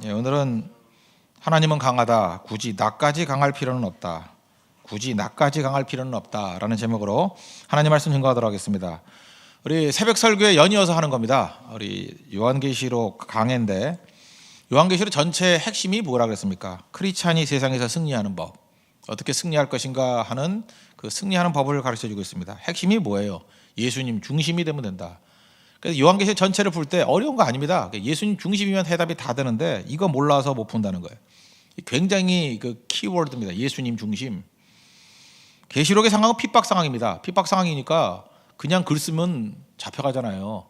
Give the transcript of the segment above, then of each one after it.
오늘은 하나님은 강하다. 굳이 나까지 강할 필요는 없다. 굳이 나까지 강할 필요는 없다라는 제목으로 하나님 말씀 증거하도록 하겠습니다. 우리 새벽 설교에 연이어서 하는 겁니다. 우리 요한계시록 강해인데 요한계시록 전체 핵심이 뭐라 그랬습니까? 크리스찬이 세상에서 승리하는 법, 어떻게 승리할 것인가 하는 그 승리하는 법을 가르쳐주고 있습니다. 핵심이 뭐예요? 예수님 중심이 되면 된다. 그래서 요한계시록 전체를 풀 때 어려운 거 아닙니다. 예수님 중심이면 해답이 다 되는데 이거 몰라서 못 푼다는 거예요. 굉장히 그 키워드입니다. 예수님 중심. 계시록의 상황은 핍박 상황입니다. 핍박 상황이니까 그냥 글 쓰면 잡혀가잖아요.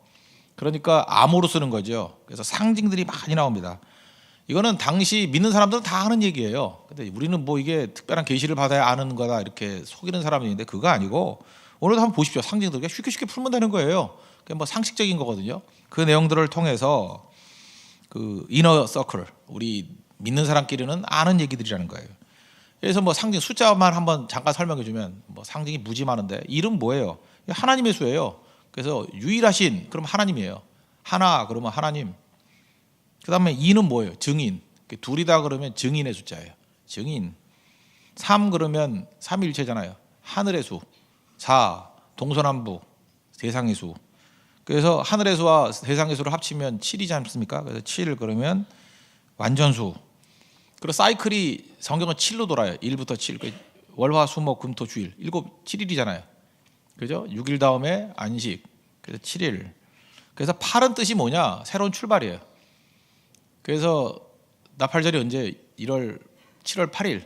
그러니까 암호로 쓰는 거죠. 그래서 상징들이 많이 나옵니다. 이거는 당시 믿는 사람들은 다 하는 얘기예요. 근데 우리는 뭐 이게 특별한 계시를 받아야 아는 거다 이렇게 속이는 사람이 있는데 그거 아니고 오늘도 한번 보십시오. 상징들 쉽게 풀면 되는 거예요. 그게 뭐 상식적인 거거든요. 그 내용들을 통해서 그 이너 서클, 우리 믿는 사람끼리는 아는 얘기들이라는 거예요. 그래서 뭐 상징 숫자만 한번 잠깐 설명해 주면 뭐 상징이 무지 많은데 이름 뭐예요? 하나님의 수예요. 그래서 유일하신 그럼 하나님이에요. 하나 그러면 하나님. 그다음에 이는 뭐예요? 증인. 둘이다 그러면 증인의 숫자예요. 증인. 3 그러면 삼위일체잖아요. 하늘의 수. 4 동서남북 세상의 수. 그래서 하늘의 수와 세상의 수를 합치면 7이지 않습니까? 그래서 7 그러면 완전수. 그리고 사이클이 성경은 7로 돌아요. 1부터 7. 월화수목금토 주일. 7일이잖아요. 그죠? 6일 다음에 안식. 그래서 7일. 그래서 8은 뜻이 뭐냐? 새로운 출발이에요. 그래서 나팔절이 언제? 7월 8일.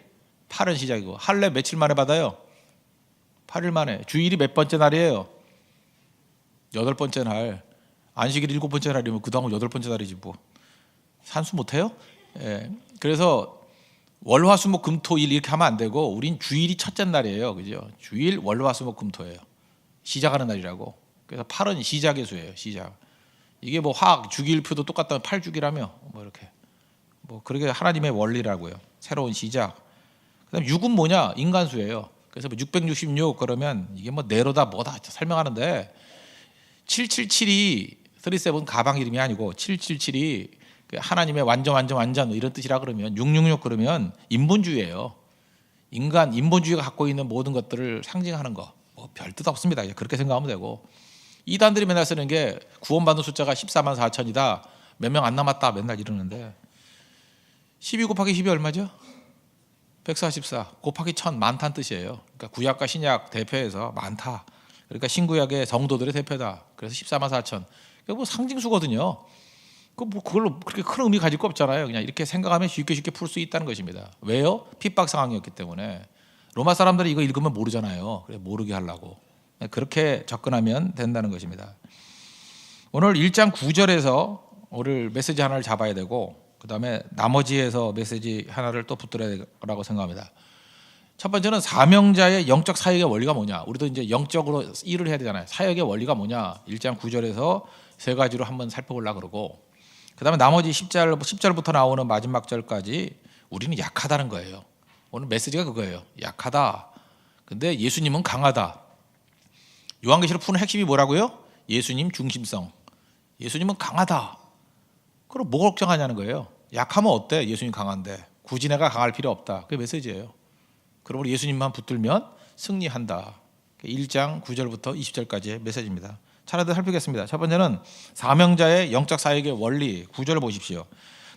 8은 시작이고. 할례 며칠 만에 받아요? 8일 만에. 주일이 몇 번째 날이에요? 8번째 날. 안식일 7번째 날이면 그 다음은 8번째 날이지 뭐. 산수 못해요? 예. 그래서 월화수목금토일 이렇게 하면 안 되고 우린 주일이 첫째 날이에요. 그죠? 주일 월화수목금토예요. 시작하는 날이라고. 그래서 8은 시작의 수예요. 시작. 이게 뭐 화학 주기일표도 똑같다면 8주기라며 뭐 이렇게. 뭐 그렇게 하나님의 원리라고요. 새로운 시작. 그다음 6은 뭐냐? 인간수예요. 그래서 666 그러면 이게 뭐 네로다 뭐다 설명하는데 777이 37 가방 이름이 아니고 777이 하나님의 완전 이런 뜻이라 그러면 666 그러면 인본주의예요. 인간 인본주의가 갖고 있는 모든 것들을 상징하는 거. 뭐 별 뜻 없습니다. 그렇게 생각하면 되고. 이단들이 맨날 쓰는 게 구원받은 숫자가 14만 4천이다. 몇 명 안 남았다. 맨날 이러는데 12 곱하기 10이 얼마죠? 144 곱하기 1000 많다는 뜻이에요. 그러니까 구약과 신약 대표해서 많다. 그러니까 신구약의 성도들의 대표다. 그래서 14만 4천. 그게 뭐 상징수거든요. 뭐 그걸로 그렇게 큰 의미 가질 거 없잖아요. 그냥 이렇게 생각하면 쉽게 풀 수 있다는 것입니다. 왜요? 핍박 상황이었기 때문에. 로마 사람들이 이거 읽으면 모르잖아요. 그래 모르게 하려고. 그렇게 접근하면 된다는 것입니다. 오늘 1장 9절에서 오늘 메시지 하나를 잡아야 되고 그다음에 나머지에서 메시지 하나를 또 붙들어야 되라고 생각합니다. 첫 번째는 사명자의 영적 사역의 원리가 뭐냐. 우리도 이제 영적으로 일을 해야 되잖아요. 사역의 원리가 뭐냐. 1장 9절에서 세 가지로 한번 살펴보려고 그러고 그다음에 나머지 10절부터 나오는 마지막 절까지 우리는 약하다는 거예요. 오늘 메시지가 그거예요. 약하다. 근데 예수님은 강하다. 요한계시록 푸는 핵심이 뭐라고요? 예수님 중심성. 예수님은 강하다. 그럼 뭐 걱정하냐는 거예요. 약하면 어때? 예수님 강한데. 굳이 내가 강할 필요 없다. 그게 메시지예요. 그러므로 예수님만 붙들면 승리한다. 1장 9절부터 20절까지의 메시지입니다. 차례대로 살피겠습니다. 첫 번째는 사명자의 영적 사역의 원리 9절을 보십시오.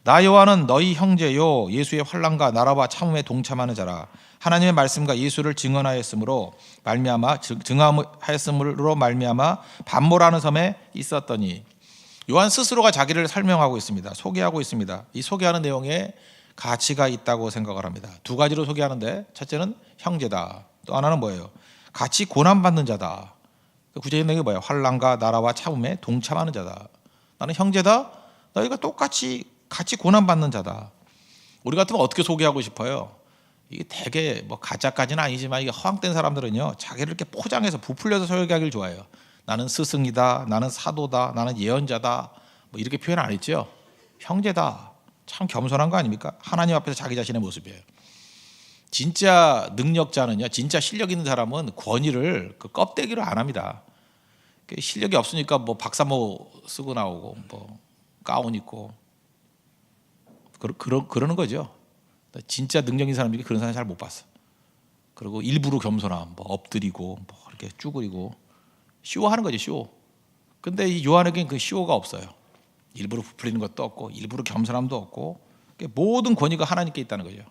나 요한은 너희 형제요 예수의 환난과 나라와 참음에 동참하는 자라. 하나님의 말씀과 예수를 증언하였으므로 말미암아 반모라는 섬에 있었더니. 요한 스스로가 자기를 설명하고 있습니다. 소개하고 있습니다. 이 소개하는 내용에 가치가 있다고 생각을 합니다. 두 가지로 소개하는데 첫째는 형제다. 또 하나는 뭐예요? 같이 고난받는 자다. 구체적인 내용이 뭐예요? 환난과 나라와 참음에 동참하는 자다. 나는 형제다. 너희가 똑같이 같이 고난받는 자다. 우리 같으면 어떻게 소개하고 싶어요? 이게 되게 뭐 가짜까지는 아니지만 이게 허황된 사람들은요 자기를 이렇게 포장해서 부풀려서 소개하기를 좋아해요. 나는 스승이다. 나는 사도다. 나는 예언자다. 뭐 이렇게 표현 안 했죠. 형제다. 참 겸손한 거 아닙니까? 하나님 앞에서 자기 자신의 모습이에요. 진짜 능력자는요, 진짜 실력 있는 사람은 권위를 그 껍데기로 안 합니다. 실력이 없으니까 뭐 박사모 쓰고 나오고 뭐 가운 입고 그러는 거죠. 진짜 능력 있는 사람들이 그런 사람 잘 못 봤어. 그리고 일부러 겸손함, 뭐 엎드리고 뭐 이렇게 쭈그리고 쇼하는 거지, 쇼. 근데 이 요한에게는 그 쇼가 없어요. 일부러 부풀리는 것도 없고 일부러 겸손함도 없고 모든 권위가 하나님께 있다는 거죠.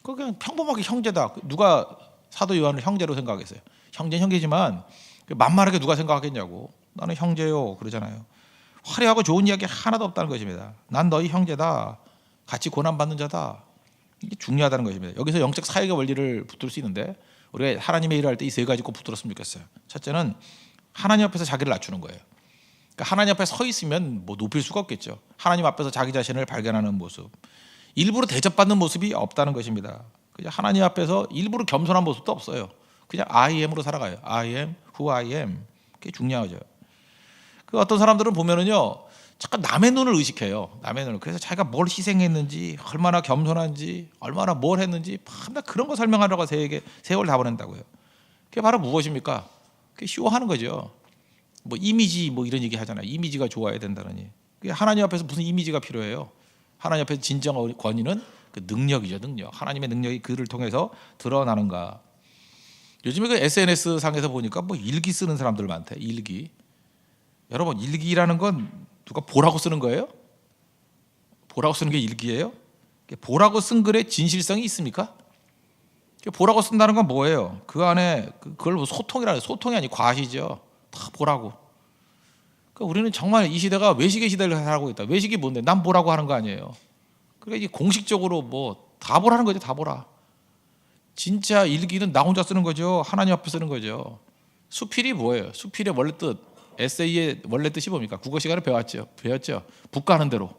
그냥 평범하게 형제다. 누가 사도 요한을 형제로 생각했어요? 형제는 형제지만 만만하게 누가 생각하겠냐고. 나는 형제요 그러잖아요. 화려하고 좋은 이야기 하나도 없다는 것입니다. 난 너희 형제다. 같이 고난받는 자다. 이게 중요하다는 것입니다. 여기서 영적 사역의 원리를 붙들 수 있는데 우리가 하나님의 일을 할 때 이 세 가지 꼭 붙들었으면 좋겠어요. 첫째는 하나님 앞에서 자기를 낮추는 거예요. 그러니까 하나님 앞에 서 있으면 뭐 높일 수가 없겠죠. 하나님 앞에서 자기 자신을 발견하는 모습, 일부러 대접받는 모습이 없다는 것입니다. 그냥 하나님 앞에서 일부러 겸손한 모습도 없어요. 그냥 I am으로 살아가요. I am who I am. 그게 중요하죠. 그 어떤 사람들은 보면은요, 잠깐 남의 눈을 의식해요. 남의 눈을. 그래서 자기가 뭘 희생했는지, 얼마나 겸손한지, 얼마나 뭘 했는지, 맨날 그런 거 설명하려고 세월 다 보낸다고요. 그게 바로 무엇입니까? 그게 쇼하는 거죠. 뭐 이미지 뭐 이런 얘기 하잖아요. 이미지가 좋아야 된다느니. 하나님 앞에서 무슨 이미지가 필요해요? 하나님 앞에서 진정 권위는 그 능력이죠, 능력. 하나님의 능력이 그를 통해서 드러나는가. 요즘에 그 SNS 상에서 보니까 뭐 일기 쓰는 사람들 많대. 일기. 여러분, 일기라는 건 누가 보라고 쓰는 거예요? 보라고 쓰는 게 일기예요? 보라고 쓴 글에 진실성이 있습니까? 보라고 쓴다는 건 뭐예요? 그 안에 그걸 뭐 소통이라, 소통이 아니고 과시죠. 다 보라고. 그러니까 우리는 정말 이 시대가 외식의 시대를 살고 있다. 외식이 뭔데? 난 보라고 하는 거 아니에요. 그러니까 공식적으로 뭐 다 보라는 거죠. 다 보라. 진짜 일기는 나 혼자 쓰는 거죠. 하나님 앞에 쓰는 거죠. 수필이 뭐예요? 수필의 원래 뜻, 에세이의 원래 뜻이 뭡니까? 국어 시간에 배웠죠. 북 가는 대로.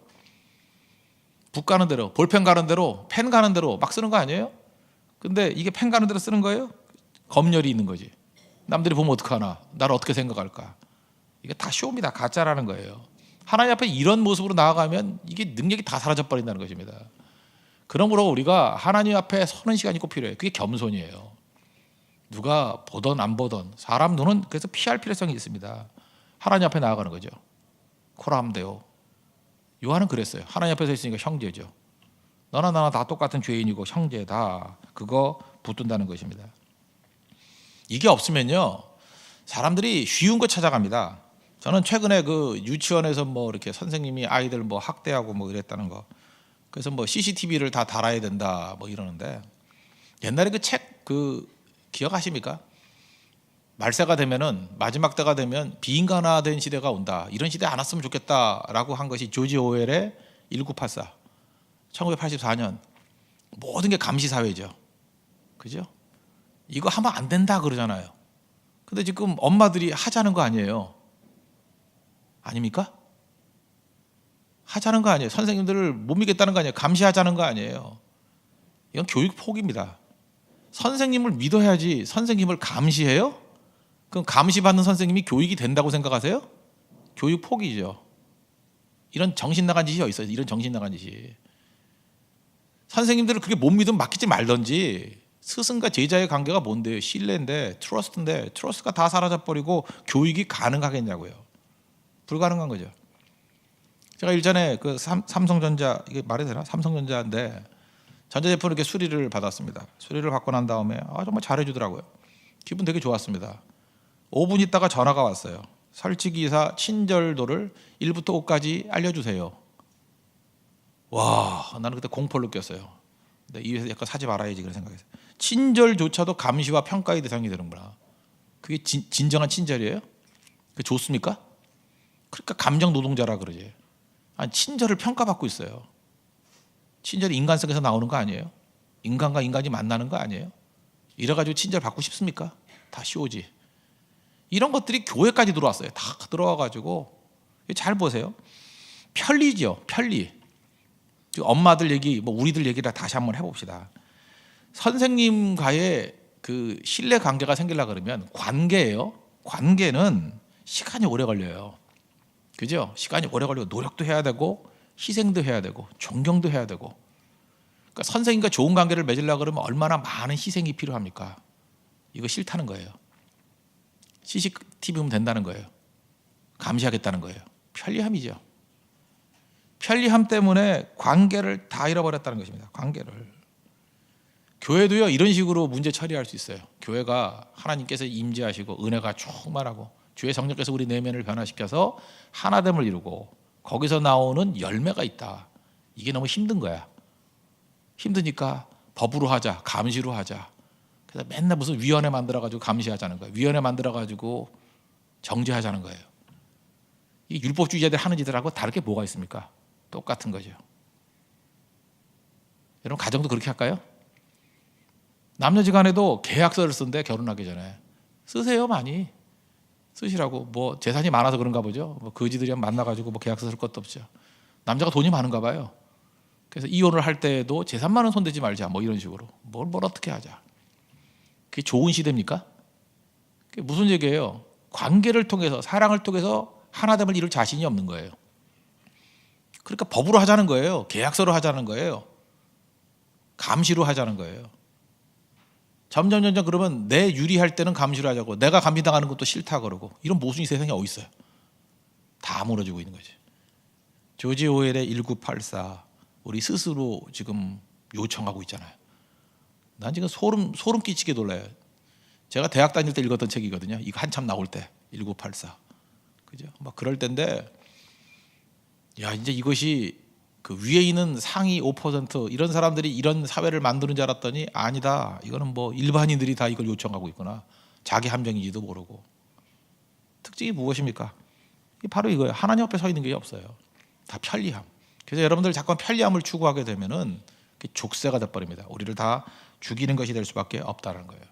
북 가는 대로, 볼펜 가는 대로, 펜 가는 대로 막 쓰는 거 아니에요? 근데 이게 펜 가는 대로 쓰는 거예요? 검열이 있는 거지. 남들이 보면 어떡하나? 나를 어떻게 생각할까? 이게 다 쇼입니다. 가짜라는 거예요. 하나님 앞에 이런 모습으로 나아가면 이게 능력이 다 사라져 버린다는 것입니다. 그러므로 우리가 하나님 앞에 서는 시간이 꼭 필요해요. 그게 겸손이에요. 누가 보던 안 보던 사람 눈은 그래서 피할 필요성이 있습니다. 하나님 앞에 나아가는 거죠. 코라함데오. 요한은 그랬어요. 하나님 앞에 서 있으니까 형제죠. 너나 나나 다 똑같은 죄인이고 형제다. 그거 붙든다는 것입니다. 이게 없으면요, 사람들이 쉬운 거 찾아갑니다. 저는 최근에 그 유치원에서 뭐 이렇게 선생님이 아이들 뭐 학대하고 뭐 이랬다는 거. 그래서 뭐 CCTV를 다 달아야 된다 뭐 이러는데, 옛날에 그 책 기억하십니까? 말세가 되면은, 마지막 때가 되면 비인간화된 시대가 온다. 이런 시대 안 왔으면 좋겠다라고 한 것이 조지 오웰의 1984. 1984년. 모든 게 감시 사회죠. 그죠? 이거 하면 안 된다 그러잖아요. 근데 지금 엄마들이 하자는 거 아니에요? 아닙니까? 하자는 거 아니에요. 선생님들을 못 믿겠다는 거 아니에요. 감시하자는 거 아니에요. 이건 교육 포기입니다. 선생님을 믿어야지 선생님을 감시해요? 그럼 감시받는 선생님이 교육이 된다고 생각하세요? 교육 포기죠. 이런 정신 나간 짓이 어디 있어요? 이런 정신 나간 짓이. 선생님들을 그게 못 믿으면 맡기지 말던지. 스승과 제자의 관계가 뭔데요? 신뢰인데, 트러스트인데, 트러스트가 다 사라져버리고 교육이 가능하겠냐고요. 불가능한 거죠. 제가 일전에 그 삼성전자, 이게 말이 되나? 삼성전자인데 전자제품 이렇게 수리를 받았습니다. 수리를 받고 난 다음에 정말 잘해주더라고요. 기분 되게 좋았습니다. 5분 있다가 전화가 왔어요. 설치기사 친절도를 1부터 5까지 알려주세요. 와, 나는 그때 공포를 느꼈어요. 근데 이 회사 약간 사지 말아야지 그런 생각했어요. 친절조차도 감시와 평가의 대상이 되는구나. 그게 진정한 친절이에요? 그게 좋습니까? 그러니까 감정 노동자라 그러지. 아니, 친절을 평가받고 있어요. 친절이 인간성에서 나오는 거 아니에요? 인간과 인간이 만나는 거 아니에요? 이래가지고 친절 받고 싶습니까? 다 쇼지. 이런 것들이 교회까지 들어왔어요. 다 들어와가지고. 잘 보세요. 편리죠. 편리. 엄마들 얘기, 뭐 우리들 얘기를 다시 한번 해봅시다. 선생님과의 그 신뢰 관계가 생기려고 그러면 관계예요. 관계는 시간이 오래 걸려요. 그죠? 시간이 오래 걸리고 노력도 해야 되고 희생도 해야 되고 존경도 해야 되고. 그러니까 선생님과 좋은 관계를 맺으려고 그러면 얼마나 많은 희생이 필요합니까? 이거 싫다는 거예요. CCTV면 된다는 거예요. 감시하겠다는 거예요. 편리함이죠. 편리함 때문에 관계를 다 잃어버렸다는 것입니다. 관계를. 교회도요 이런 식으로 문제 처리할 수 있어요. 교회가 하나님께서 임재하시고 은혜가 충만하고 주의 성령께서 우리 내면을 변화시켜서 하나됨을 이루고 거기서 나오는 열매가 있다. 이게 너무 힘든 거야. 힘드니까 법으로 하자, 감시로 하자. 그래서 맨날 무슨 위원회 만들어가지고 감시하자는 거예요. 위원회 만들어가지고 정죄하자는 거예요. 이 율법주의자들 하는 짓들하고 다를 게 뭐가 있습니까? 똑같은 거죠. 여러분 가정도 그렇게 할까요? 남녀지간에도 계약서를 쓴대. 결혼하기 전에 쓰세요. 많이 쓰시라고. 뭐 재산이 많아서 그런가 보죠. 뭐 거지들이랑 만나가지고 뭐 계약서 쓸 것도 없죠. 남자가 돈이 많은가 봐요. 그래서 이혼을 할 때에도 재산만은 손대지 말자. 뭐 이런 식으로 뭘 어떻게 하자. 그게 좋은 시대입니까? 그게 무슨 얘기예요? 관계를 통해서 사랑을 통해서 하나됨을 이룰 자신이 없는 거예요. 그러니까 법으로 하자는 거예요. 계약서로 하자는 거예요. 감시로 하자는 거예요. 점점 그러면 내 유리할 때는 감시를 하자고, 내가 감시당하는 것도 싫다 그러고, 이런 모순이 세상에 어디 있어요? 다 무너지고 있는 거지. 조지 오웰의 1984 우리 스스로 지금 요청하고 있잖아요. 난 지금 소름 끼치게 놀라요. 제가 대학 다닐 때 읽었던 책이거든요. 이거 한참 나올 때 1984 그죠? 막 그럴 때인데, 야 이제 이것이 그 위에 있는 상위 5% 이런 사람들이 이런 사회를 만드는 줄 알았더니 아니다. 이거는 뭐 일반인들이 다 이걸 요청하고 있구나. 자기 함정인지도 모르고. 특징이 무엇입니까? 바로 이거예요. 하나님 앞에 서 있는 게 없어요. 다 편리함. 그래서 여러분들 자꾸 편리함을 추구하게 되면은 족쇄가 돼버립니다. 우리를 다 죽이는 것이 될 수밖에 없다는 거예요.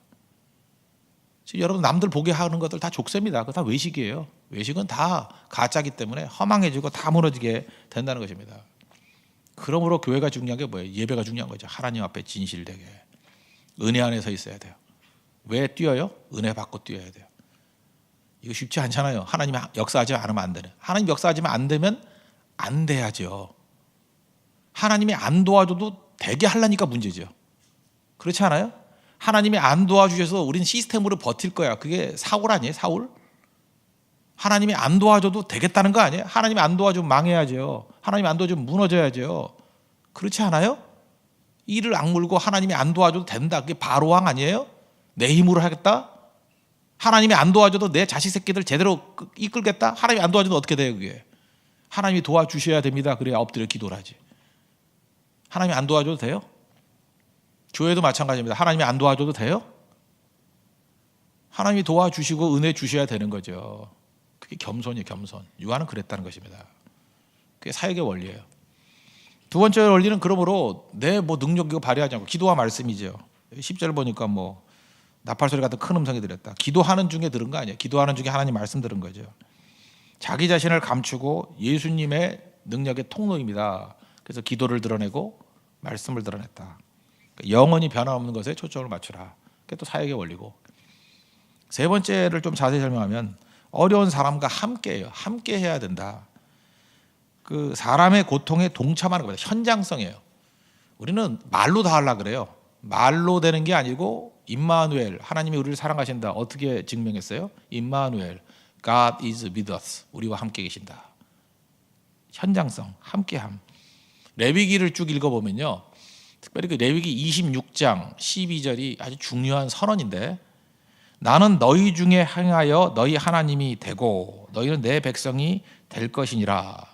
지금 여러분 남들 보게 하는 것들 다 족쇄입니다. 그거 다 외식이에요. 외식은 다 가짜기 때문에 허망해지고 다 무너지게 된다는 것입니다. 그러므로 교회가 중요한 게 뭐예요? 예배가 중요한 거죠. 하나님 앞에 진실되게 은혜 안에 서 있어야 돼요. 왜 뛰어요? 은혜 받고 뛰어야 돼요. 이거 쉽지 않잖아요. 하나님이 역사하지 않으면 안 되는. 하나님 역사하지만 안 되면 안 돼야죠. 하나님이 안 도와줘도 되게 하려니까 문제죠. 그렇지 않아요? 하나님이 안 도와주셔서 우리는 시스템으로 버틸 거야. 그게 사울 아니에요? 사울? 하나님이 안 도와줘도 되겠다는 거 아니에요? 하나님이 안 도와주면 망해야죠. 하나님이 안 도와주면 무너져야죠. 그렇지 않아요? 이를 악물고 하나님이 안 도와줘도 된다. 그게 바로왕 아니에요? 내 힘으로 하겠다? 하나님이 안 도와줘도 내 자식 새끼들 제대로 이끌겠다? 하나님이 안 도와줘도 어떻게 돼요 그게? 하나님이 도와주셔야 됩니다. 그래야 엎드려 기도를 하지. 하나님이 안 도와줘도 돼요? 교회도 마찬가지입니다. 하나님이 안 도와줘도 돼요? 하나님이 도와주시고 은혜 주셔야 되는 거죠. 그게 겸손이에요. 겸손. 요한은 그랬다는 것입니다. 그게 사역의 원리예요. 두 번째 원리는 그러므로 내 뭐 능력 이거 발휘하지 않고 기도와 말씀이죠. 10절 보니까 뭐 나팔소리 같은 큰 음성이 들렸다. 기도하는 중에 들은 거 아니에요. 기도하는 중에 하나님 말씀 들은 거죠. 자기 자신을 감추고 예수님의 능력의 통로입니다. 그래서 기도를 드러내고 말씀을 드러냈다. 영원히 변함없는 것에 초점을 맞추라. 그게 또 사역의 원리고. 세 번째를 좀 자세히 설명하면 어려운 사람과 함께해요. 함께 해야 된다. 그 사람의 고통에 동참하는 겁니다. 현장성이에요. 우리는 말로 다 하려고 그래요. 말로 되는 게 아니고 임마누엘, 하나님이 우리를 사랑하신다. 어떻게 증명했어요? 임마누엘, God is with us. 우리와 함께 계신다. 현장성, 함께함. 레위기를 쭉 읽어보면요. 특별히 그 레위기 26장 12절이 아주 중요한 선언인데, 나는 너희 중에 행하여 너희 하나님이 되고 너희는 내 백성이 될 것이니라.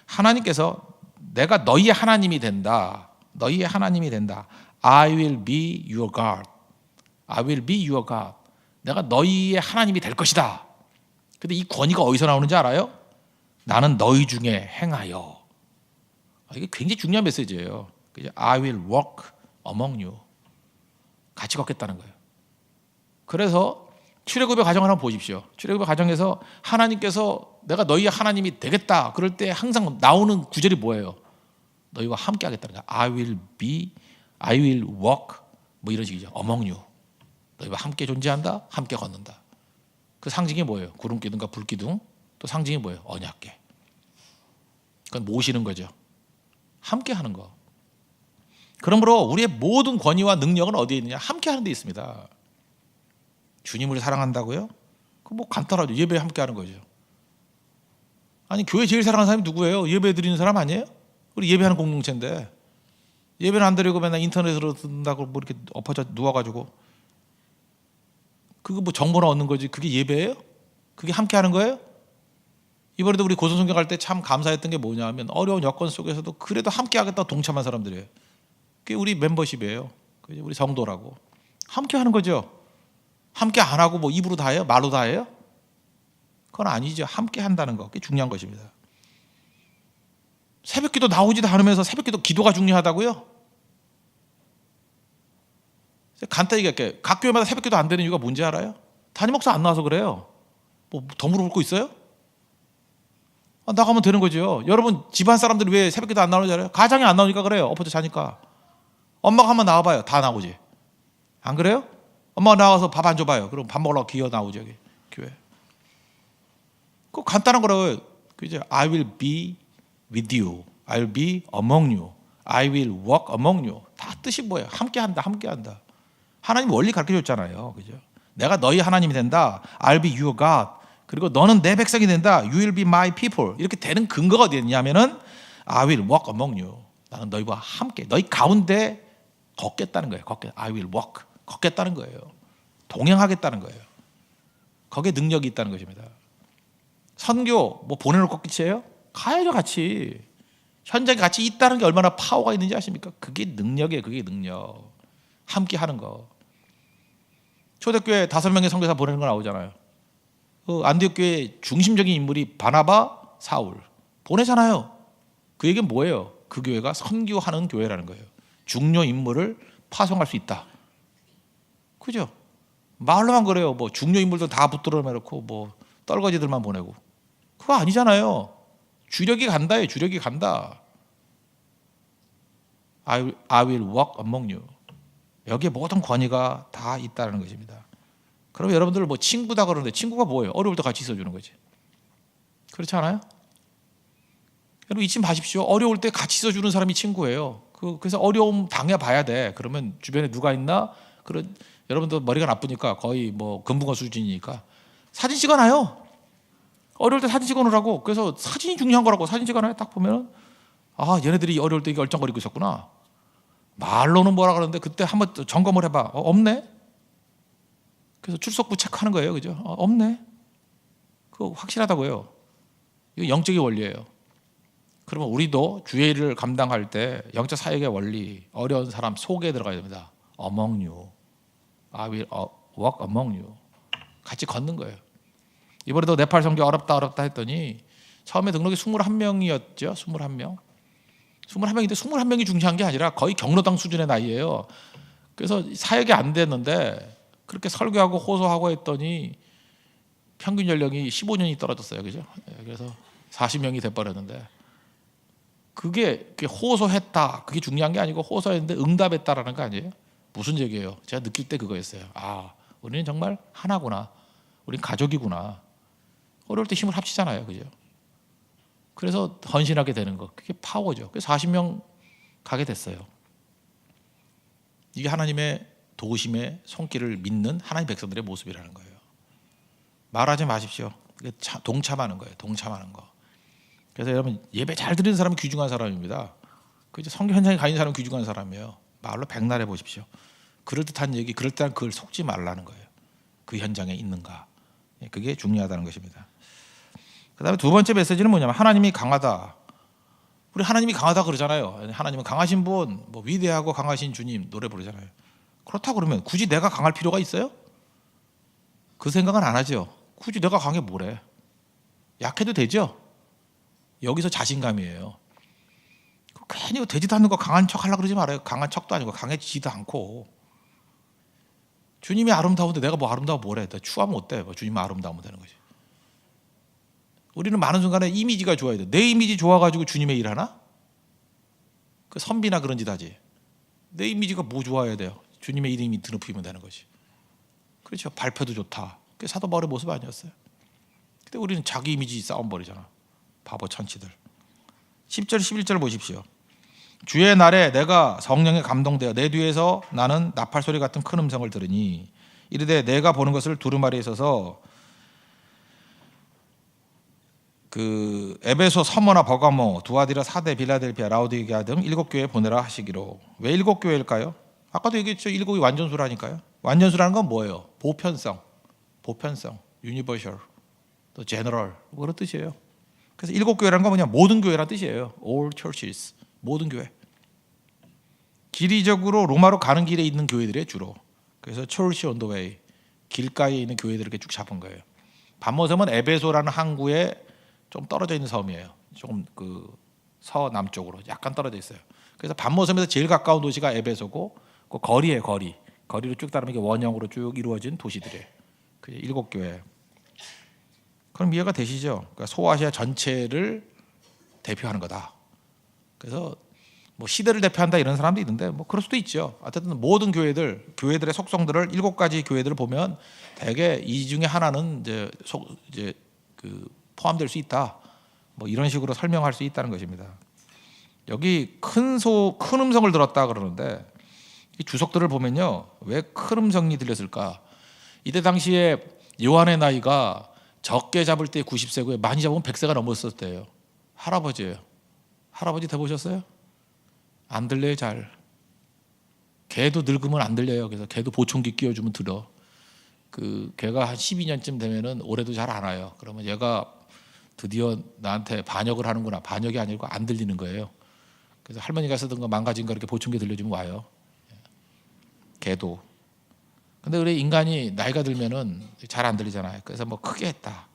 하나님께서 내가 너희의 하나님이 된다. 너희의 하나님이 된다. I will be your God. I will be your God. 내가 너희의 하나님이 될 것이다. 근데 이 권위가 어디서 나오는지 알아요? 나는 너희 중에 행하여. 이게 굉장히 중요한 메시지예요. I will walk among you. 같이 걷겠다는 거예요. 그래서 출애굽의 가정을 한번 보십시오. 출애굽의 가정에서 하나님께서 내가 너희의 하나님이 되겠다. 그럴 때 항상 나오는 구절이 뭐예요? 너희와 함께 하겠다는 거야. I will walk 뭐 이런 식이죠. among you. 너희와 함께 존재한다. 함께 걷는다. 그 상징이 뭐예요? 구름기둥과 불기둥. 또 상징이 뭐예요? 언약궤. 그건 모시는 거죠. 함께 하는 거. 그러므로 우리의 모든 권위와 능력은 어디에 있느냐? 함께 하는 데 있습니다. 주님을 사랑한다고요? 그 뭐 간단하죠. 예배에 함께 하는 거죠. 아니 교회 제일 사랑하는 사람이 누구예요? 예배 드리는 사람 아니에요? 우리 예배하는 공동체인데 예배는 안 드리고 맨날 인터넷으로 듣는다고 뭐 이렇게 엎어져 누워가지고 그거 뭐 정보나 얻는 거지 그게 예배예요? 그게 함께 하는 거예요? 이번에도 우리 고소성경 갈 때 참 감사했던 게 뭐냐면 어려운 여건 속에서도 그래도 함께 하겠다 동참한 사람들이에요. 그게 우리 멤버십이에요. 우리 성도라고 함께 하는 거죠. 함께 안 하고 뭐 입으로 다 해요? 말로 다 해요? 그건 아니죠. 함께 한다는 거 그게 중요한 것입니다. 새벽기도 나오지도 않으면서 새벽기도 기도가 중요하다고요? 간단히 얘기할게요. 각 교회마다 새벽기도 안 되는 이유가 뭔지 알아요? 담임 목사 안 나와서 그래요. 뭐 더 물어볼 거 있어요? 나가면 되는 거죠. 여러분 집안 사람들이 왜 새벽기도 안 나오는지 알아요? 가장이 안 나오니까 그래요. 엎어져 자니까. 엄마가 한번 나와봐요. 다 나오지. 안 그래요? 엄마가 나와서 밥 안 줘봐요. 그럼 밥 먹으려고 기어 나오죠. 여기 교회. 그거 간단한 거라고요. 그죠? I will be with you. I will be among you. I will walk among you. 다 뜻이 뭐예요? 함께한다, 함께한다. 하나님 원리 가르쳐줬잖아요, 그죠? 내가 너희 하나님이 된다. I'll be your God. 그리고 너는 내 백성이 된다. You will be my people. 이렇게 되는 근거가 어디 있냐면은 I will walk among you. 나는 너희와 함께, 너희 가운데 걷겠다는 거예요. I will walk. 걷겠다는 거예요. 동행하겠다는 거예요. 거기에 능력이 있다는 것입니다. 선교 뭐 보내놓고 끝이에요? 가야죠, 같이. 현장에 같이 있다는 게 얼마나 파워가 있는지 아십니까? 그게 능력이에요. 그게 능력. 함께 하는 거. 초대교회 5명의 선교사 보내는 거 나오잖아요. 안디옥 교회 중심적인 인물이 바나바, 사울 보내잖아요. 그 얘기는 뭐예요? 그 교회가 선교하는 교회라는 거예요. 중요 인물을 파송할 수 있다. 그죠? 말로만 그래요. 뭐 중요 인물들 다 붙들어 놓고 뭐 떨거지들만 보내고 그거 아니잖아요. 주력이 간다예요. 주력이 간다. I will walk among you. 여기에 모든 권위가 다 있다는 것입니다. 그럼 여러분들 뭐 친구다 그러는데 친구가 뭐예요? 어려울 때 같이 있어주는 거지. 그렇지 않아요? 여러분 잊지 마십시오. 어려울 때 같이 있어주는 사람이 친구예요. 그래서 어려움 당해봐야 돼. 그러면 주변에 누가 있나? 여러분도 머리가 나쁘니까 거의 뭐 금붕어 수준이니까 사진 찍어놔요. 어려울 때 사진 찍어놓으라고. 그래서 사진이 중요한 거라고. 사진 찍어놔요. 딱 보면 얘네들이 어려울 때 이게 얼쩡거리고 있었구나. 말로는 뭐라 그러는데 그때 한번 점검을 해봐. 없네. 그래서 출석부 체크하는 거예요. 그죠? 없네. 그거 확실하다고요. 이거 영적인 원리예요. 그러면 우리도 주의 일을 감당할 때 영적 사역의 원리, 어려운 사람 속에 들어가야 됩니다. Among you. I will walk among you. 같이 걷는 거예요. 이번에도 네팔 선교 어렵다 했더니 처음에 등록이 21명이었죠. 21명. 21명인데 21명이 중요한 게 아니라 거의 경로당 수준의 나이예요. 그래서 사역이 안 됐는데 그렇게 설교하고 호소하고 했더니 평균 연령이 15년이 떨어졌어요. 그죠? 그래서 40명이 돼버렸는데 그게 호소했다. 그게 중요한 게 아니고 호소했는데 응답했다라는 거 아니에요? 무슨 얘기예요? 제가 느낄 때 그거였어요. 우리는 정말 하나구나. 우린 가족이구나. 어려울 때 힘을 합치잖아요. 그죠? 그래서 헌신하게 되는 거. 그게 파워죠. 그래서 40명 가게 됐어요. 이게 하나님의 도우심의 손길을 믿는 하나님 백성들의 모습이라는 거예요. 말하지 마십시오. 동참하는 거예요. 동참하는 거. 그래서 여러분 예배 잘 드리는 사람은 귀중한 사람입니다. 그죠? 성교 현장에 가 있는 사람은 귀중한 사람이에요. 말로 백날해 보십시오. 그럴듯한 얘기, 그럴듯한 글 속지 말라는 거예요. 그 현장에 있는가. 그게 중요하다는 것입니다. 그 다음에 두 번째 메시지는 뭐냐면 하나님이 강하다. 우리 하나님이 강하다 그러잖아요. 하나님은 강하신 분, 뭐 위대하고 강하신 주님 노래 부르잖아요. 그렇다고 그러면 굳이 내가 강할 필요가 있어요? 그 생각은 안 하죠. 굳이 내가 강해 뭐래? 약해도 되죠? 여기서 자신감이에요. 괜히 되지도 않는 거 강한 척 하려고 그러지 말아요. 강한 척도 아니고 강해지지도 않고. 주님이 아름다운데 내가 뭐 아름다워 뭐래? 추하면 어때? 주님이 아름다우면 되는 거지. 우리는 많은 순간에 이미지가 좋아야 돼. 내 이미지 좋아가지고 주님의 일 하나? 그 선비나 그런 짓 하지. 내 이미지가 뭐 좋아야 돼요? 주님의 이름이 드높이면 되는 거지. 그렇죠. 발표도 좋다. 그게 사도 바울의 모습 아니었어요. 근데 우리는 자기 이미지 싸움 벌이잖아. 바보 천치들. 10절 11절 보십시오. 주의 날에 내가 성령에 감동되어 내 뒤에서 나는 나팔 소리 같은 큰 음성을 들으니 이르되 내가 보는 것을 두루마리에 서서 그 에베소, 서머나, 버가모, 두아디라, 사대, 빌라델피아, 라오디게아 등 7교회에 보내라 하시기로. 왜 7교회일까요? 아까도 얘기했죠. 7이 완전수라니까요. 완전수라는 건 뭐예요? 보편성, 유니버셜, 또 제너럴 그런 뜻이에요. 그래서 7교회라는 건 뭐냐? 모든 교회란 뜻이에요. All churches, 모든 교회. 길이적으로 로마로 가는 길에 있는 교회들의 주로. 그래서 Church on the way, 길가에 있는 교회들을 이렇게 쭉 잡은 거예요. 반모섬은 에베소라는 항구에 좀 떨어져 있는 섬이에요. 조금 그 서남쪽으로 약간 떨어져 있어요. 그래서 반모섬에서 제일 가까운 도시가 에베소고, 그 거리로 쭉 따르면 이게 원형으로 쭉 이루어진 도시들이에요. 그 7교회. 그럼 이해가 되시죠? 그러니까 소아시아 전체를 대표하는 거다. 그래서 뭐 시대를 대표한다 이런 사람도 있는데 뭐 그럴 수도 있죠. 어쨌든 모든 교회들의 속성들을 7가지 교회들을 보면 대개 이 중에 하나는 이제 그 포함될 수 있다. 뭐 이런 식으로 설명할 수 있다는 것입니다. 여기 큰 음성을 들었다 그러는데 이 주석들을 보면요, 왜 큰 음성이 들렸을까? 이때 당시에 요한의 나이가 적게 잡을 때 90세고요, 많이 잡으면 100세가 넘었을 때예요. 할아버지예요. 할아버지 돼보셨어요? 안 들려요, 잘. 개도 늙으면 안 들려요. 그래서 개도 보청기 끼워주면 들어. 그 개가 한 12년쯤 되면은 올해도 잘 안 와요. 그러면 얘가 드디어 나한테 반역을 하는구나. 반역이 아니고 안 들리는 거예요. 그래서 할머니가 쓰던 거 망가진 거 이렇게 보청기 들려주면 와요. 개도. 근데 우리 인간이 나이가 들면은 잘 안 들리잖아요. 그래서 뭐 크게 했다.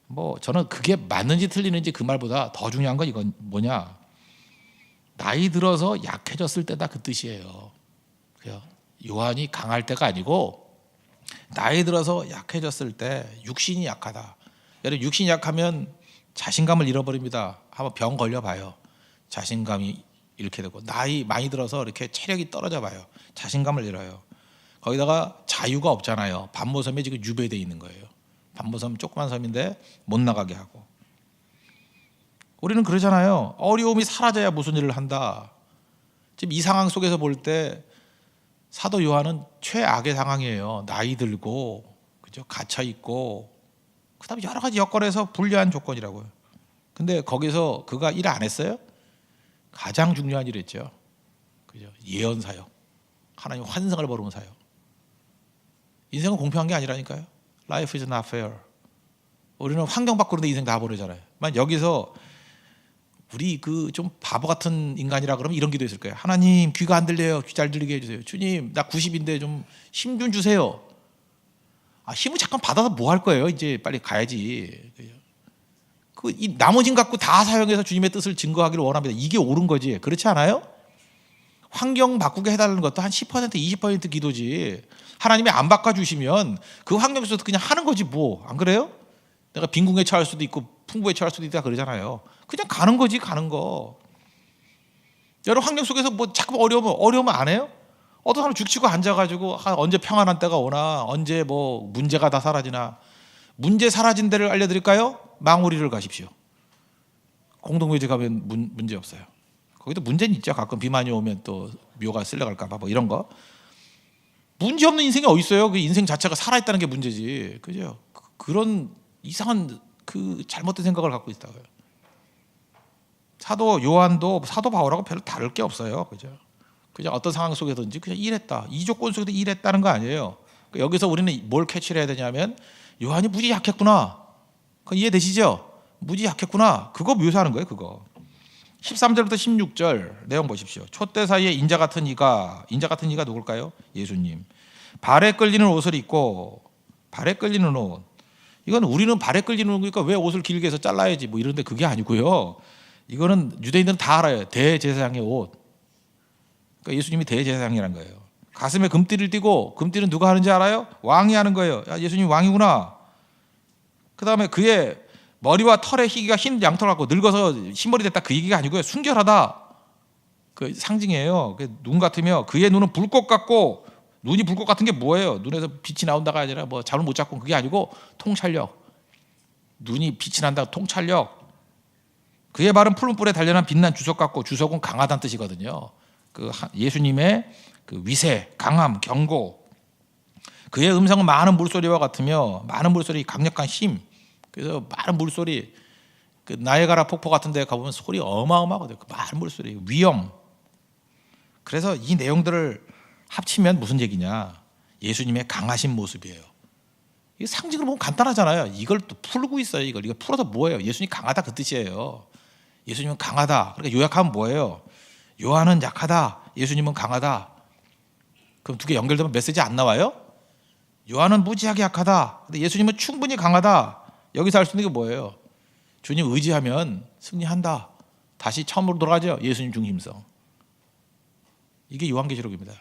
뭐 저는 그게 맞는지 틀리는지 그 말보다 더 중요한 건 이건 뭐냐? 나이 들어서 약해졌을 때다 그 뜻이에요. 요한이 강할 때가 아니고 나이 들어서 약해졌을 때 육신이 약하다. 여러분 육신이 약하면 자신감을 잃어버립니다. 한번 병 걸려봐요. 자신감이 잃게 되고 나이 많이 들어서 이렇게 체력이 떨어져 봐요. 자신감을 잃어요. 거기다가 자유가 없잖아요. 반모섬에 지금 유배되어 있는 거예요. 반모섬 조그만 섬인데 못 나가게 하고. 우리는 그러잖아요. 어려움이 사라져야 무슨 일을 한다. 지금 이 상황 속에서 볼 때 사도 요한은 최악의 상황이에요. 나이 들고, 그죠? 갇혀 있고, 그다음에 여러 가지 여건에서 불리한 조건이라고요. 근데 거기서 그가 일 안 했어요? 가장 중요한 일 했죠. 그죠? 예언 사역. 하나님 환상을 벌이는 사역. 인생은 공평한 게 아니라니까요. Life is not fair. 우리는 환경 바꾸는데 인생 다 버리잖아요. 만 여기서 우리 그 좀 바보 같은 인간이라 그러면 이런 기도 했을 거예요. 하나님 귀가 안 들려요. 귀 잘 들리게 해주세요. 주님 나 90인데 좀 힘 좀 주세요. 힘을 잠깐 받아서 뭐 할 거예요? 이제 빨리 가야지. 이 나머진 갖고 다 사용해서 주님의 뜻을 증거하기를 원합니다. 이게 옳은 거지. 그렇지 않아요? 환경 바꾸게 해달라는 것도 한 10%, 20% 기도지. 하나님이 안 바꿔주시면 그 환경 속에서 그냥 하는 거지 뭐. 안 그래요? 내가 빈궁에 처할 수도 있고 풍부에 처할 수도 있다 그러잖아요. 그냥 가는 거지, 가는 거. 여러 환경 속에서 뭐 자꾸 어려우면 안 해요? 어떤 사람 죽치고 앉아가지고 언제 평안한 때가 오나, 언제 뭐 문제가 다 사라지나. 문제 사라진 데를 알려드릴까요? 망우리를 가십시오. 공동묘지 가면 문제 없어요. 거기도 문제는 있죠. 가끔 비 많이 오면 또 묘가 쓸려갈까 봐 뭐 이런 거. 문제 없는 인생이 어디 있어요? 그 인생 자체가 살아있다는 게 문제지. 그죠? 그런 이상한 그 잘못된 생각을 갖고 있다고요. 사도 요한도 사도 바울하고 별로 다를 게 없어요. 그죠? 그냥 어떤 상황 속에든지 그냥 일했다. 이 조건 속에도 일했다는 거 아니에요. 여기서 우리는 뭘 캐치를 해야 되냐면 요한이 무지 약했구나. 그거 이해되시죠? 무지 약했구나. 그거 묘사하는 거예요. 그거. 13절부터 16절 내용 보십시오. 촛대 사이에 인자 같은 이가 누굴까요? 예수님. 발에 끌리는 옷을 입고, 발에 끌리는 옷. 이건 우리는 발에 끌리는 거니까 왜 옷을 길게 해서 잘라야지 뭐 이런데 그게 아니고요. 이거는 유대인들은 다 알아요. 대제사장의 옷. 그러니까 예수님이 대제사장이라는 거예요. 가슴에 금띠를 띠고, 금띠는 누가 하는지 알아요? 왕이 하는 거예요. 야, 예수님 왕이구나. 그 다음에 그의 머리와 털의 희기가 흰 양털 같고 늙어서 흰머리 됐다 그 얘기가 아니고요. 순결하다. 그 상징이에요. 눈 같으며 그의 눈은 불꽃 같고, 눈이 불꽃 같은 게 뭐예요? 눈에서 빛이 나온다가 아니라 뭐 잠을 못 잡고 그게 아니고 통찰력. 눈이 빛이 난다 통찰력. 그의 발은 푸른 뿔에 단련한 빛난 주석 같고, 주석은 강하다는 뜻이거든요. 그 예수님의 그 위세, 강함, 경고. 그의 음성은 많은 물소리와 같으며, 많은 물소리, 강력한 힘. 그래서 많은 물소리, 그 나이아가라 폭포 같은 데 가보면 소리 어마어마하거든요. 그 많은 물소리, 위험. 그래서 이 내용들을 합치면 무슨 얘기냐? 예수님의 강하신 모습이에요. 이게 상징으로 보면 간단하잖아요. 이걸 또 풀고 있어요. 이거 풀어서 뭐예요? 예수님 강하다 그 뜻이에요. 예수님은 강하다. 그러니까 요약하면 뭐예요? 요한은 약하다. 예수님은 강하다. 그럼 두 개 연결되면 메시지 안 나와요? 요한은 무지하게 약하다. 근데 예수님은 충분히 강하다. 여기서 알 수 있는 게 뭐예요? 주님 의지하면 승리한다. 다시 처음으로 돌아가죠. 예수님 중심성. 이게 요한계시록입니다.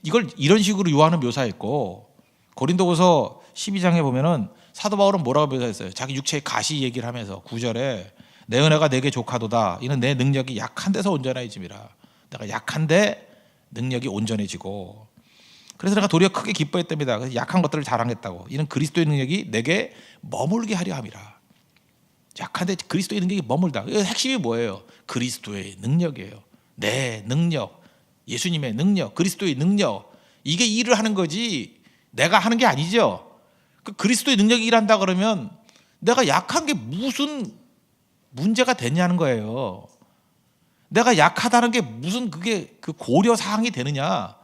이걸 이런 식으로 요한은 묘사했고, 고린도후서 12장에 보면은 사도 바울은 뭐라고 묘사했어요? 자기 육체의 가시 얘기를 하면서 9절에 내 은혜가 내게 족하도다. 이는 내 능력이 약한 데서 온전해짐이라. 내가 약한데 능력이 온전해지고, 그래서 내가 도리어 크게 기뻐했답니다. 그래서 약한 것들을 자랑했다고. 이는 그리스도의 능력이 내게 머물게 하려 함이라. 약한데 그리스도의 능력이 머물다. 핵심이 뭐예요? 그리스도의 능력이에요. 내 능력, 예수님의 능력, 그리스도의 능력, 이게 일을 하는 거지 내가 하는 게 아니죠. 그 그리스도의 능력이 일한다 그러면 내가 약한 게 무슨 문제가 됐냐는 거예요. 내가 약하다는 게 무슨 그게 그 고려 사항이 되느냐.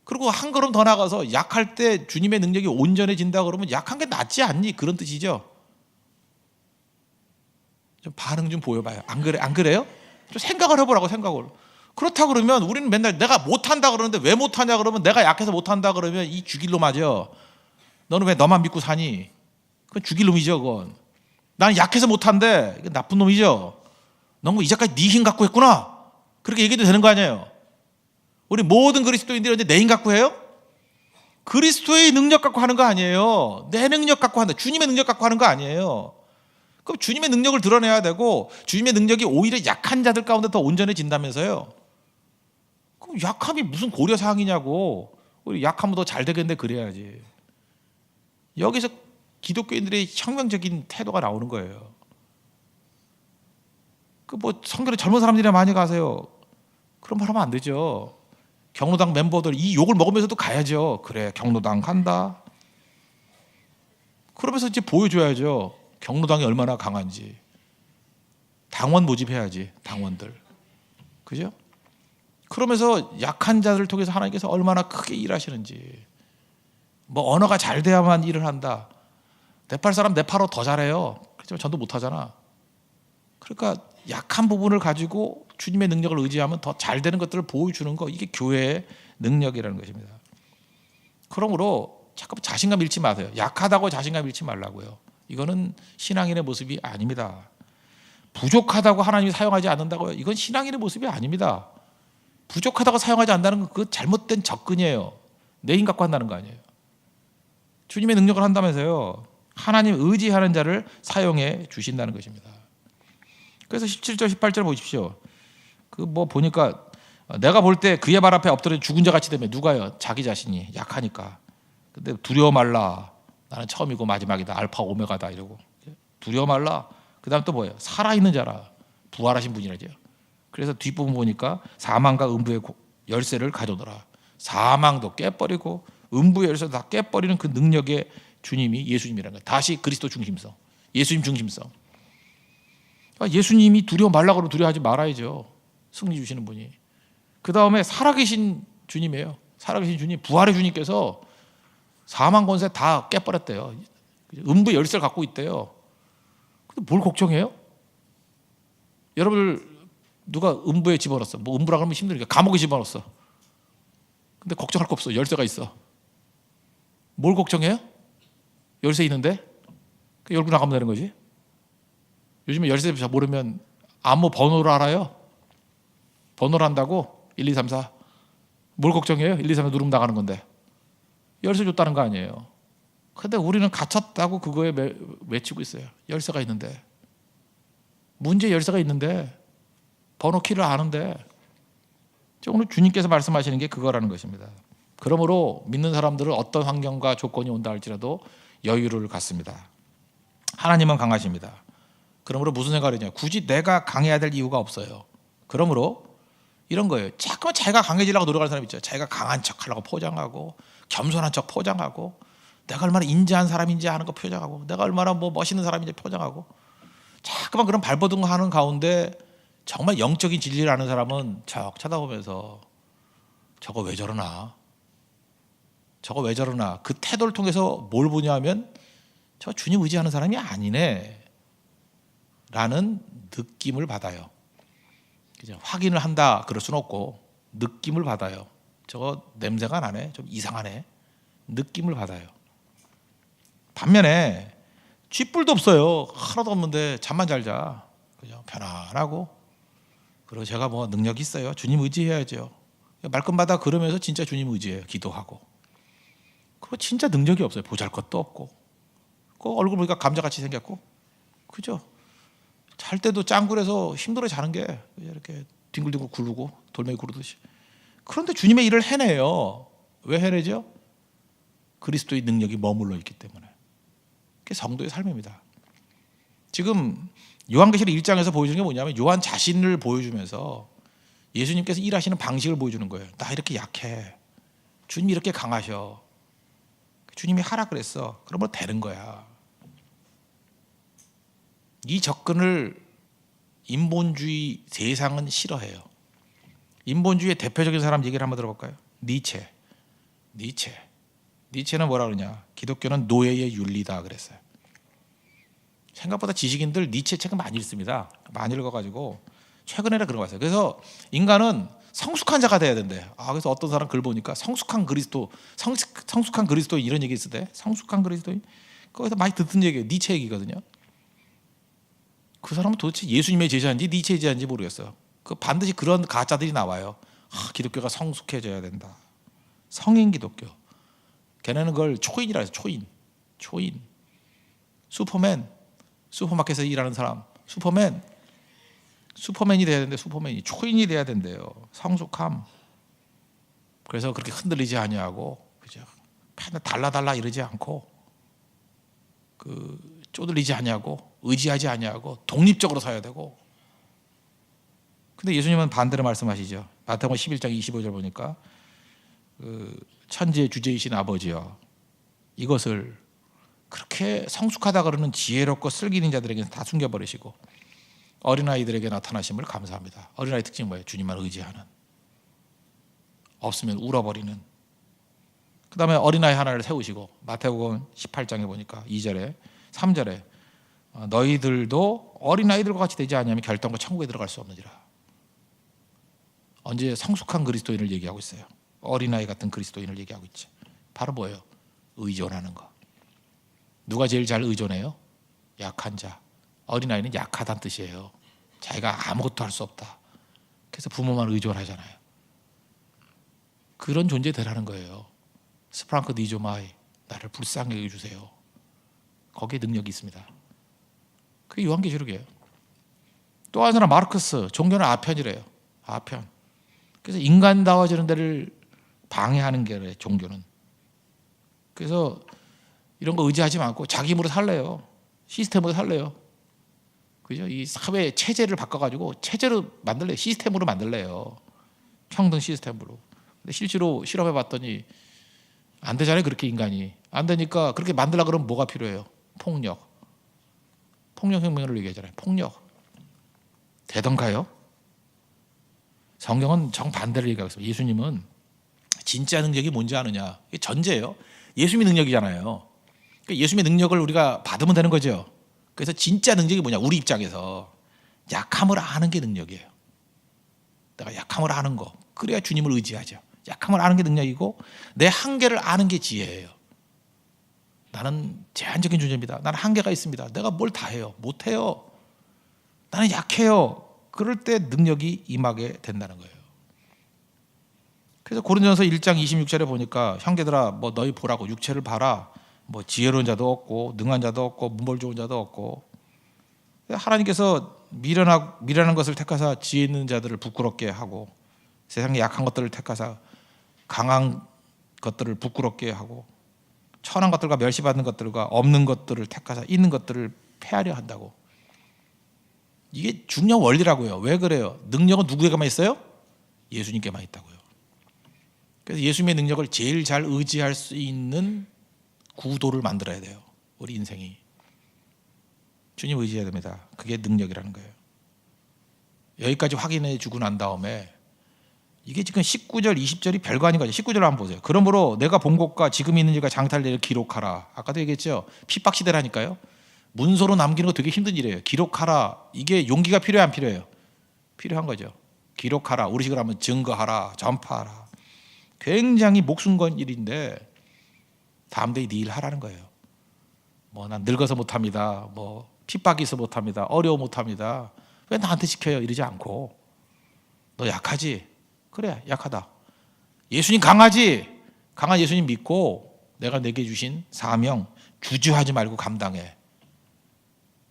그리고 한 걸음 더 나가서 약할 때 주님의 능력이 온전해진다 그러면 약한 게 낫지 않니? 그런 뜻이죠. 좀 반응 좀 보여봐요. 안 그래? 안 그래요? 좀 생각을 해보라고. 생각을. 그렇다 그러면 우리는 맨날 내가 못한다 그러는데 왜 못하냐 그러면 내가 약해서 못한다 그러면 이 죽일 놈 맞아. 너는 왜 너만 믿고 사니? 그건 죽일 놈이죠. 그건. 나는 약해서 못한대. 이건 나쁜 놈이죠. 넌 뭐 이제까지 네 힘 갖고 했구나. 그렇게 얘기도 되는 거 아니에요. 우리 모든 그리스도인들이 내 힘 갖고 해요? 그리스도의 능력 갖고 하는 거 아니에요. 내 능력 갖고 한다. 주님의 능력 갖고 하는 거 아니에요. 그럼 주님의 능력을 드러내야 되고, 주님의 능력이 오히려 약한 자들 가운데 더 온전해진다면서요. 그럼 약함이 무슨 고려사항이냐고. 우리 약하면 더 잘 되겠는데 그래야지. 여기서 기독교인들의 혁명적인 태도가 나오는 거예요. 그 뭐 성결에 젊은 사람들이 많이 가세요. 그런 말 하면 안 되죠. 경로당 멤버들 이 욕을 먹으면서도 가야죠. 그래, 경로당 간다. 그러면서 이제 보여줘야죠. 경로당이 얼마나 강한지. 당원 모집해야지. 당원들. 그죠? 그러면서 약한 자들을 통해서 하나님께서 얼마나 크게 일하시는지. 뭐 언어가 잘 돼야만 일을 한다. 네팔 사람 네팔어 더 잘해요. 그렇지만 전도 못하잖아. 그러니까 약한 부분을 가지고 주님의 능력을 의지하면 더 잘 되는 것들을 보여주는 거, 이게 교회의 능력이라는 것입니다. 그러므로 자꾸 자신감 잃지 마세요. 약하다고 자신감 잃지 말라고요. 이거는 신앙인의 모습이 아닙니다. 부족하다고 하나님이 사용하지 않는다고요. 이건 신앙인의 모습이 아닙니다. 부족하다고 사용하지 않는다는 건 그 잘못된 접근이에요. 내 힘 갖고 한다는 거 아니에요. 주님의 능력을 한다면서요. 하나님 의지하는 자를 사용해 주신다는 것입니다. 그래서 17절 18절 보십시오. 그 뭐 보니까 내가 볼 때 그의 발 앞에 엎드려 죽은 자 같이 되면, 누가요? 자기 자신이 약하니까. 근데 두려워 말라. 나는 처음이고 마지막이다. 알파 오메가다 이러고. 두려워 말라. 그다음 또 뭐예요? 살아있는 자라. 부활하신 분이라죠. 그래서 뒷부분 보니까 사망과 음부의 열쇠를 가져오더라. 사망도 깨버리고 음부의 열쇠도 다 깨버리는 그 능력의 주님이 예수님이라는 거예요. 다시 그리스도 중심성, 예수님 중심성. 예수님이 두려워 말라 그러면 두려워하지 말아야죠. 승리 주시는 분이. 그 다음에 살아계신 주님이에요. 살아계신 주님, 부활의 주님께서 사망 권세 다 깨버렸대요. 음부 열쇠를 갖고 있대요. 근데 뭘 걱정해요? 여러분들 누가 음부에 집어넣었어? 뭐 음부라 그러면 힘드니까 감옥에 집어넣었어. 근데 걱정할 거 없어. 열쇠가 있어. 뭘 걱정해요? 열쇠 있는데 열고 나가면 되는 거지. 요즘에 열쇠 잘 모르면 암호 번호를 알아요. 번호를 한다고 1, 2, 3, 4. 뭘 걱정해요? 1, 2, 3, 4 누르면 나가는 건데. 열쇠 줬다는 거 아니에요. 근데 우리는 갇혔다고 그거에 외치고 있어요. 열쇠가 있는데. 문제 열쇠가 있는데 번호 키를 아는데. 오늘 주님께서 말씀하시는 게 그거라는 것입니다. 그러므로 믿는 사람들은 어떤 환경과 조건이 온다 할지라도 여유를 갖습니다. 하나님은 강하십니다. 그러므로 무슨 생각을 하냐? 굳이 내가 강해야 될 이유가 없어요. 그러므로 이런 거예요. 자꾸만 자기가 강해지려고 노력하는 사람 있죠. 자기가 강한 척 하려고 포장하고 겸손한 척 포장하고 내가 얼마나 인자한 사람인지 하는 거 표정하고, 내가 얼마나 뭐 멋있는 사람인지 표정하고, 자꾸만 그런 발버둥 하는 가운데 정말 영적인 진리를 아는 사람은 척 쳐다보면서 저거 왜 저러나, 저거 왜 저러나, 그 태도를 통해서 뭘 보냐면 저 주님 의지하는 사람이 아니네 라는 느낌을 받아요. 그죠? 확인을 한다 그럴 수는 없고 느낌을 받아요. 저거 냄새가 나네, 좀 이상하네, 느낌을 받아요. 반면에 쥐뿔도 없어요. 하나도 없는데 잠만 잘 자. 그죠? 편안하고, 그리고 제가 뭐 능력이 있어요. 주님 의지해야죠. 말끝마다 그러면서 진짜 주님 의지해요. 기도하고. 그거 진짜 능력이 없어요. 보잘것도 없고, 그 얼굴 보니까 감자같이 생겼고, 그죠? 잘 때도 짱굴해서 힘들어 자는 게 이렇게 뒹굴뒹굴 굴르고 돌멩이 구르듯이. 그런데 주님의 일을 해내요. 왜 해내죠? 그리스도의 능력이 머물러 있기 때문에. 그게 성도의 삶입니다. 지금 요한계시록 1장에서 보여주는 게 뭐냐면 요한 자신을 보여주면서 예수님께서 일하시는 방식을 보여주는 거예요. 나 이렇게 약해, 주님이 이렇게 강하셔, 주님이 하라 그랬어, 그러면 되는 거야. 이 접근을 인본주의 세상은 싫어해요. 인본주의의 대표적인 사람 얘기를 한번 들어볼까요? 니체는 뭐라 그러냐? 기독교는 노예의 윤리다 그랬어요. 생각보다 지식인들 니체 책을 많이 읽습니다. 많이 읽어가지고 최근에는 그런 거 봤어요. 그래서 인간은 성숙한 자가 돼야 된대. 그래서 어떤 사람 글 보니까 성숙한 그리스도인 이런 얘기 있을 때, 성숙한 그리스도인, 거기서 많이 듣던 얘기예요. 니체 얘기거든요. 그 사람은 도대체 예수님의 제자인지 니체의 제자인지 모르겠어요. 그 반드시 그런 가짜들이 나와요. 기독교가 성숙해져야 된다. 성인 기독교. 걔네는 그걸 초인이라 해서 초인. 슈퍼맨, 슈퍼마켓에서 일하는 사람, 슈퍼맨이 돼야 되는데 슈퍼맨이 초인이 돼야 된대요. 성숙함. 그래서 그렇게 흔들리지 아니하고, 그죠? 달라 이러지 않고, 쪼들리지 아니하고, 의지하지 아니하고, 독립적으로 서야 되고. 근데 예수님은 반대로 말씀하시죠. 마태복음 11장 25절 보니까 천지의 주제이신 아버지여, 이것을 그렇게 성숙하다 그러는 지혜롭고 슬기 있는 자들에게는 다 숨겨버리시고 어린아이들에게 나타나심을 감사합니다. 어린아이 특징이 뭐예요? 주님만 의지하는, 없으면 울어버리는. 그 다음에 어린아이 하나를 세우시고 마태복음 18장에 보니까 2절에 3절에 너희들도 어린아이들과 같이 되지 아니하면 결단코 천국에 들어갈 수 없느니라. 언제 성숙한 그리스도인을 얘기하고 있어요. 어린아이 같은 그리스도인을 얘기하고 있지. 바로 뭐예요? 의존하는 거. 누가 제일 잘 의존해요? 약한 자. 어린아이는 약하다는 뜻이에요. 자기가 아무것도 할 수 없다. 그래서 부모만 의존하잖아요. 그런 존재 되라는 거예요. 스프랑크 니조마이, 나를 불쌍히 여겨주세요. 거기에 능력이 있습니다. 그게 요한계시록이에요. 또 한 사람 마르크스, 종교는 아편이래요. 아편. 그래서 인간다워지는 데를 방해하는 게 종교는. 그래서 이런 거 의지하지 않고 자기 힘으로 살래요. 시스템으로 살래요. 그죠? 이 사회 체제를 바꿔가지고 체제로 만들래요. 시스템으로 만들래요. 평등 시스템으로. 근데 실제로 실험해봤더니 안 되잖아요. 그렇게 인간이. 안 되니까 그렇게 만들려고 그러면 뭐가 필요해요? 폭력. 폭력혁명을 얘기하잖아요. 폭력. 되던가요? 성경은 정반대를 얘기하고 있습니다. 예수님은 진짜 능력이 뭔지 아느냐? 이게 전제예요. 예수님의 능력이잖아요. 예수님의 능력을 우리가 받으면 되는 거죠. 그래서 진짜 능력이 뭐냐? 우리 입장에서 약함을 아는 게 능력이에요. 내가 약함을 아는 거. 그래야 주님을 의지하죠. 약함을 아는 게 능력이고 내 한계를 아는 게 지혜예요. 나는 제한적인 존재입니다. 나는 한계가 있습니다. 내가 뭘 다 해요? 못해요. 나는 약해요. 그럴 때 능력이 임하게 된다는 거예요. 그래서 고린도전서 1장 26절에 보니까 형제들아 뭐 너희 보라고 육체를 봐라. 뭐 지혜로운 자도 없고 능한 자도 없고 문벌 좋은 자도 없고. 하나님께서 미련한 것을 택하사 지혜 있는 자들을 부끄럽게 하고 세상에 약한 것들을 택하사 강한 것들을 부끄럽게 하고 천한 것들과 멸시받는 것들과 없는 것들을 택하사 있는 것들을 폐하려 한다고. 이게 중요한 원리라고요. 왜 그래요? 능력은 누구에게만 있어요? 예수님께만 있다고요. 그래서 예수님의 능력을 제일 잘 의지할 수 있는 구도를 만들어야 돼요. 우리 인생이. 주님 의지해야 됩니다. 그게 능력이라는 거예요. 여기까지 확인해 주고 난 다음에 이게 지금 19절 20절이 별거 아닌 거죠. 19절 한번 보세요. 그러므로 내가 본 것과 지금 있는 일과 장탈 일을 기록하라. 아까도 얘기했죠. 핍박 시대라니까요. 문서로 남기는 거 되게 힘든 일이에요. 기록하라. 이게 용기가 필요해 안 필요해요? 필요한 거죠. 기록하라. 우리식으로 하면 증거하라. 전파하라. 굉장히 목숨 건 일인데 다음 데이 네 일 하라는 거예요. 뭐 난 늙어서 못합니다. 뭐 핍박이 있어 못합니다. 어려워 못합니다. 왜 나한테 시켜요? 이러지 않고 너 약하지? 그래 약하다. 예수님 강하지? 강한 예수님 믿고 내가 내게 주신 사명 주저하지 말고 감당해.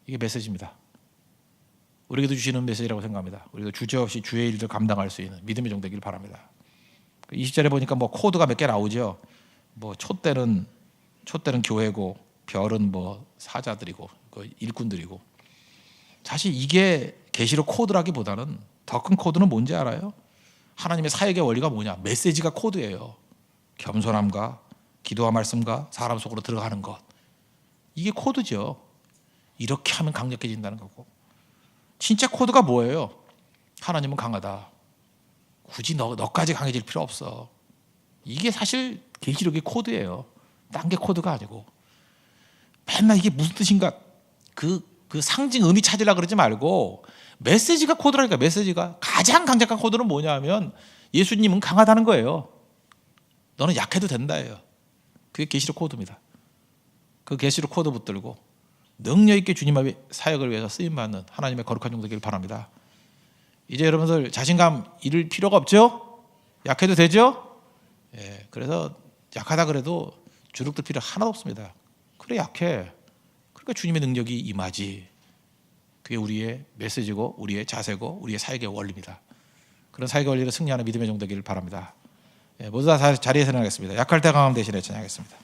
이게 메시지입니다. 우리에게도 주시는 메시지라고 생각합니다. 우리도 주저없이 주의 일들 감당할 수 있는 믿음의 종 되길 바랍니다. 20절에 보니까 뭐 코드가 몇 개 나오죠. 뭐 촛대는 교회고 별은 뭐 사자들이고 일꾼들이고. 사실 이게 계시록 코드라기보다는 더 큰 코드는 뭔지 알아요? 하나님의 사역의 원리가 뭐냐? 메시지가 코드예요. 겸손함과 기도와 말씀과 사람 속으로 들어가는 것. 이게 코드죠. 이렇게 하면 강력해진다는 거고. 진짜 코드가 뭐예요? 하나님은 강하다. 굳이 너까지 강해질 필요 없어. 이게 사실 계시록의 코드예요. 딴 게 코드가 아니고. 맨날 이게 무슨 뜻인가 그 상징 의미 찾으려고 그러지 말고 메시지가 코드라니까. 메시지가 가장 강력한 코드는 뭐냐 하면 예수님은 강하다는 거예요. 너는 약해도 된다예요. 그게 계시록 코드입니다. 그 계시록 코드 붙들고 능력 있게 주님 앞에 사역을 위해서 쓰임받는 하나님의 거룩한 종 되기를 바랍니다. 이제 여러분들 자신감 잃을 필요가 없죠? 약해도 되죠? 예, 그래서 약하다 그래도 주눅들 필요 하나도 없습니다. 그래 약해. 그러니까 주님의 능력이 임하지. 그게 우리의 메시지고 우리의 자세고 우리의 사역의 원리입니다. 그런 사역의 원리를 승리하는 믿음의 종 되기를 바랍니다. 예, 모두 다 자리에서 나가겠습니다. 약할 때 강함 대신에 찬양하겠습니다.